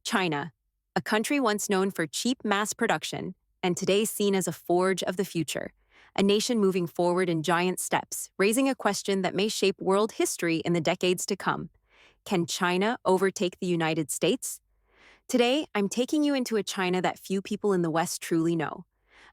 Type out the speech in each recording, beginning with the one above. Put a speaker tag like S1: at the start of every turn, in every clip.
S1: China, a country once known for cheap mass production and today seen as a forge of the future, a nation moving forward in giant steps, raising a question that may shape world history in the decades to come. Can China overtake the United States? Today, I'm taking you into a China that few people in the West truly know.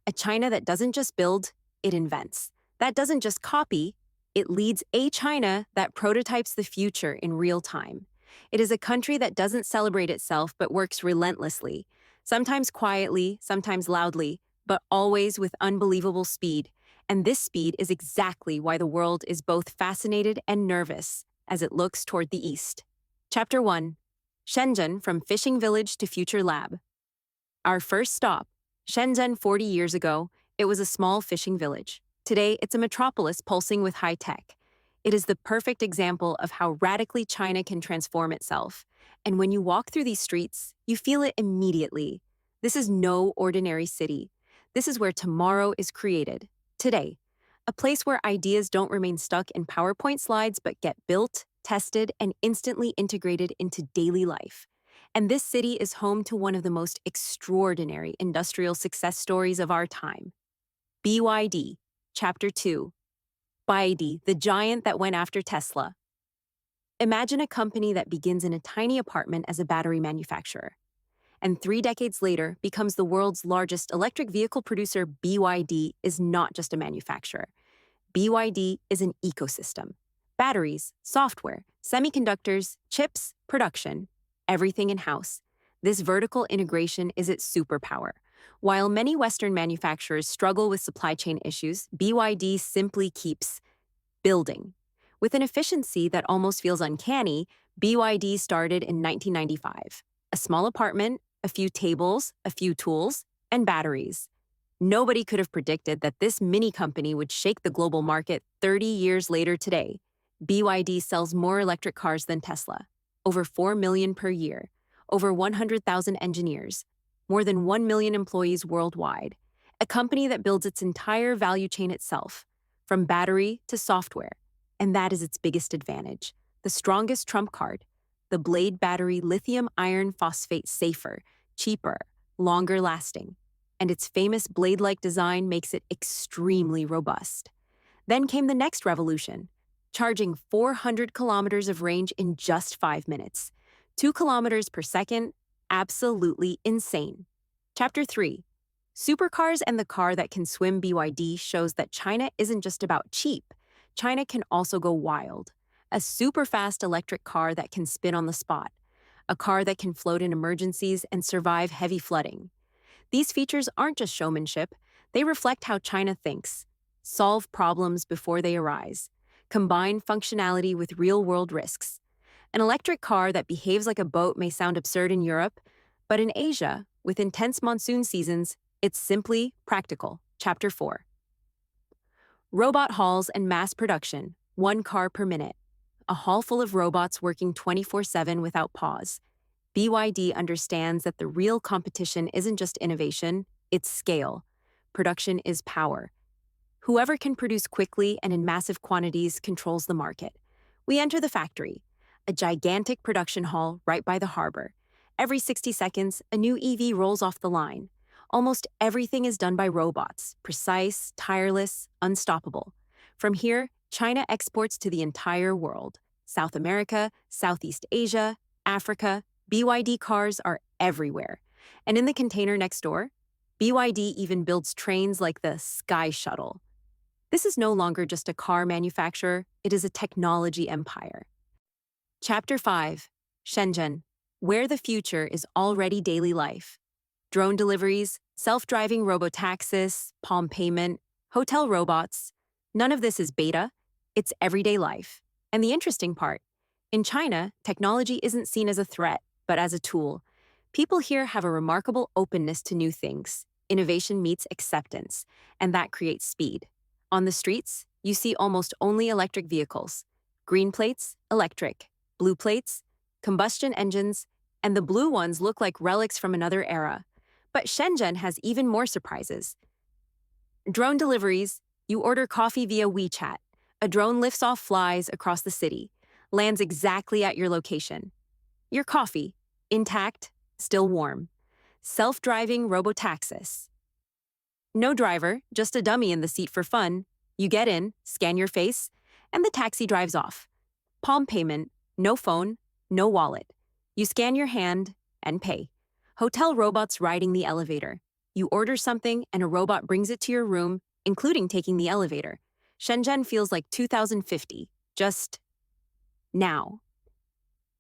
S1: A China that doesn't just build, it invents. That doesn't just copy, it leads a China that prototypes the future in real time. It is a country that doesn't celebrate itself but works relentlessly, sometimes quietly, sometimes loudly, but always with unbelievable speed. And this speed is exactly why the world is both fascinated and nervous as it looks toward the east. Chapter 1. Shenzhen, from fishing village to future lab. Our first stop, Shenzhen 40 years ago, it was a small fishing village. Today, it's a metropolis pulsing with high tech. It is the perfect example of how radically China can transform itself. And when you walk through these streets, you feel it immediately. This is no ordinary city. This is where tomorrow is created. Today. A place where ideas don't remain stuck in PowerPoint slides but get built, tested, and instantly integrated into daily life. And this city is home to one of the most extraordinary industrial success stories of our time. BYD, Chapter 2. BYD, the giant that went after Tesla. Imagine a company that begins in a tiny apartment as a battery manufacturer, and 3 decades later becomes the world's largest electric vehicle producer. BYD is not just a manufacturer. BYD is an ecosystem. Batteries, software, semiconductors, chips, production, everything in-house. This vertical integration is its superpower. While many Western manufacturers struggle with supply chain issues, BYD simply keeps building. With an efficiency that almost feels uncanny, BYD started in 1995. A small apartment, a few tables, a few tools, and batteries. Nobody could have predicted that this mini company would shake the global market 30 years later today. BYD sells more electric cars than Tesla, over 4 million per year, over 100,000 engineers, more than 1 million employees worldwide, a company that builds its entire value chain itself, from battery to software. And that is its biggest advantage, the strongest trump card. The Blade battery lithium iron phosphate safer, cheaper, longer lasting, and its famous blade-like design makes it extremely robust. Then came the next revolution, charging 400 kilometers of range in just 5 minutes. 2 kilometers per second, absolutely insane. Chapter 3. Supercars and the car that can swim. BYD shows that China isn't just about cheap. China can also go wild. A super-fast electric car that can spin on the spot. A car that can float in emergencies and survive heavy flooding. These features aren't just showmanship, they reflect how China thinks. Solve problems before they arise. Combine functionality with real-world risks. An electric car that behaves like a boat may sound absurd in Europe, but in Asia, with intense monsoon seasons, it's simply practical. Chapter 4. Robot halls and mass production, 1 car per minute. A hall full of robots working 24/7 without pause. BYD understands that the real competition isn't just innovation, it's scale. Production is power. Whoever can produce quickly and in massive quantities controls the market. We enter the factory, a gigantic production hall right by the harbor. Every 60 seconds, a new EV rolls off the line. Almost everything is done by robots, precise, tireless, unstoppable. From here, China exports to the entire world. South America, Southeast Asia, Africa, BYD cars are everywhere. And in the container next door, BYD even builds trains like the Sky Shuttle. This is no longer just a car manufacturer, it is a technology empire. Chapter 5. Shenzhen, where the future is already daily life. Drone deliveries, self-driving robotaxis, palm payment, hotel robots. None of this is beta, it's everyday life. And the interesting part, in China, technology isn't seen as a threat, but as a tool. People here have a remarkable openness to new things. Innovation meets acceptance, and that creates speed. On the streets, you see almost only electric vehicles. Green plates, electric. Blue plates, combustion engines, and the blue ones look like relics from another era. But Shenzhen has even more surprises. Drone deliveries, you order coffee via WeChat. A drone lifts off flies across the city, lands exactly at your location. Your coffee, intact, Still warm. Self-driving robotaxis. No driver, just a dummy in the seat for fun. You get in, scan your face, and the taxi drives off. Palm payment, no phone, no wallet. You scan your hand and pay. Hotel robots riding the elevator. You order something and a robot brings it to your room, including taking the elevator. Shenzhen feels like 2050, just now.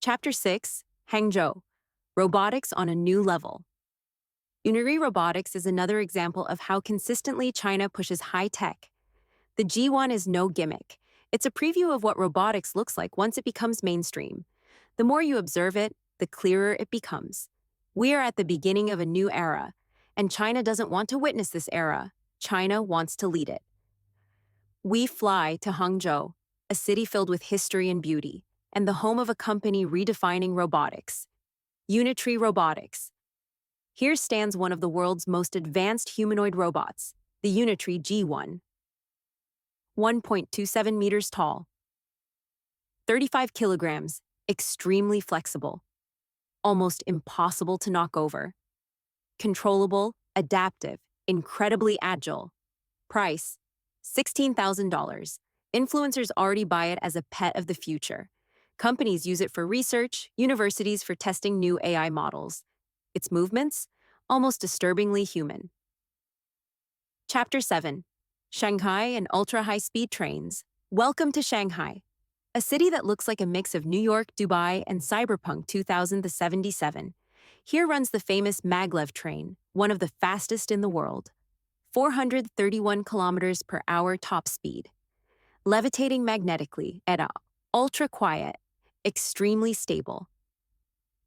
S1: Chapter 6, Hangzhou. Robotics on a new level. Unary Robotics is another example of how consistently China pushes high-tech. The G1 is no gimmick. It's a preview of what robotics looks like once it becomes mainstream. The more you observe it, the clearer it becomes. We are at the beginning of a new era, and China doesn't want to witness this era. China wants to lead it. We fly to Hangzhou, a city filled with history and beauty, and the home of a company redefining robotics. Unary Robotics. Here stands one of the world's most advanced humanoid robots, the Unary G1. 1.27 meters tall. 35 kilograms, extremely flexible. Almost impossible to knock over. Controllable, adaptive, incredibly agile. Price, $16,000. Influencers already buy it as a pet of the future. Companies use it for research, universities for testing new AI models. Its movements, almost disturbingly human. Chapter 7. Shanghai and ultra-high-speed trains. Welcome to Shanghai, a city that looks like a mix of New York, Dubai, and Cyberpunk 2077. Here runs the famous Maglev train, one of the fastest in the world. 431 kilometers per hour top speed. Levitating magnetically at ultra-quiet, extremely stable.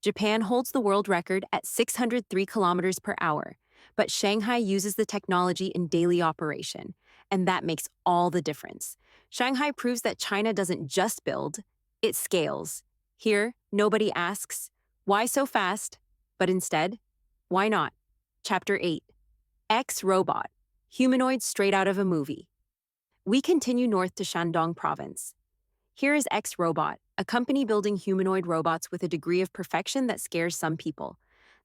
S1: Japan holds the world record at 603 kilometers per hour, but Shanghai uses the technology in daily operation, and that makes all the difference. Shanghai proves that China doesn't just build, it scales. Here, nobody asks, why so fast? But instead, why not? Chapter 8. X-Robot. Humanoid straight out of a movie. We continue north to Shandong province. Here is X-Robot, a company building humanoid robots with a degree of perfection that scares some people.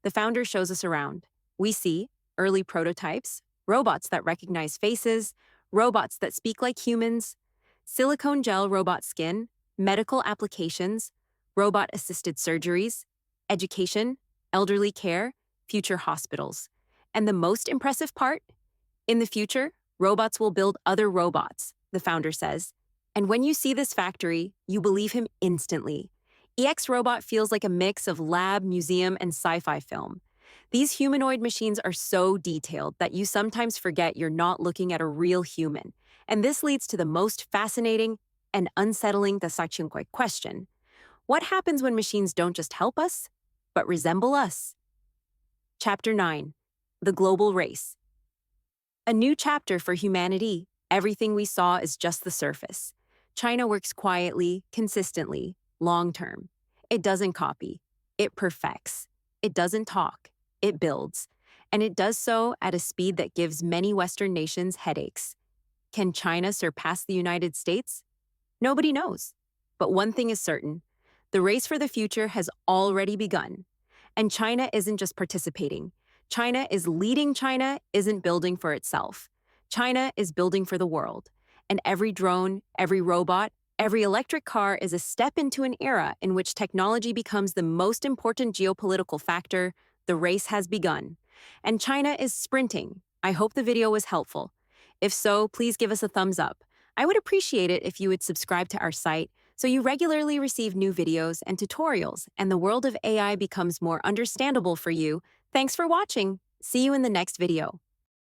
S1: The founder shows us around. We see early prototypes, robots that recognize faces, robots that speak like humans, silicone gel robot skin, medical applications, robot-assisted surgeries, education, elderly care, future hospitals. And the most impressive part? In the future, robots will build other robots, the founder says. And when you see this factory, you believe him instantly. EX Robot feels like a mix of lab, museum, and sci-fi film. These humanoid machines are so detailed that you sometimes forget you're not looking at a real human. And this leads to the most fascinating and unsettling question. What happens when machines don't just help us, but resemble us? Chapter 9. The Global Race. A new chapter for humanity. Everything we saw is just the surface. China works quietly, consistently, long-term. It doesn't copy. It perfects. It doesn't talk. It builds. And it does so at a speed that gives many Western nations headaches. Can China surpass the United States? Nobody knows. But one thing is certain. The race for the future has already begun. And China isn't just participating. China is leading. China isn't building for itself. China is building for the world. And every drone, every robot, every electric car is a step into an era in which technology becomes the most important geopolitical factor. The race has begun. And China is sprinting. I hope the video was helpful. If so, please give us a thumbs up. I would appreciate it if you would subscribe to our site so you regularly receive new videos and tutorials and the world of AI becomes more understandable for you. Thanks for watching. See you in the next video.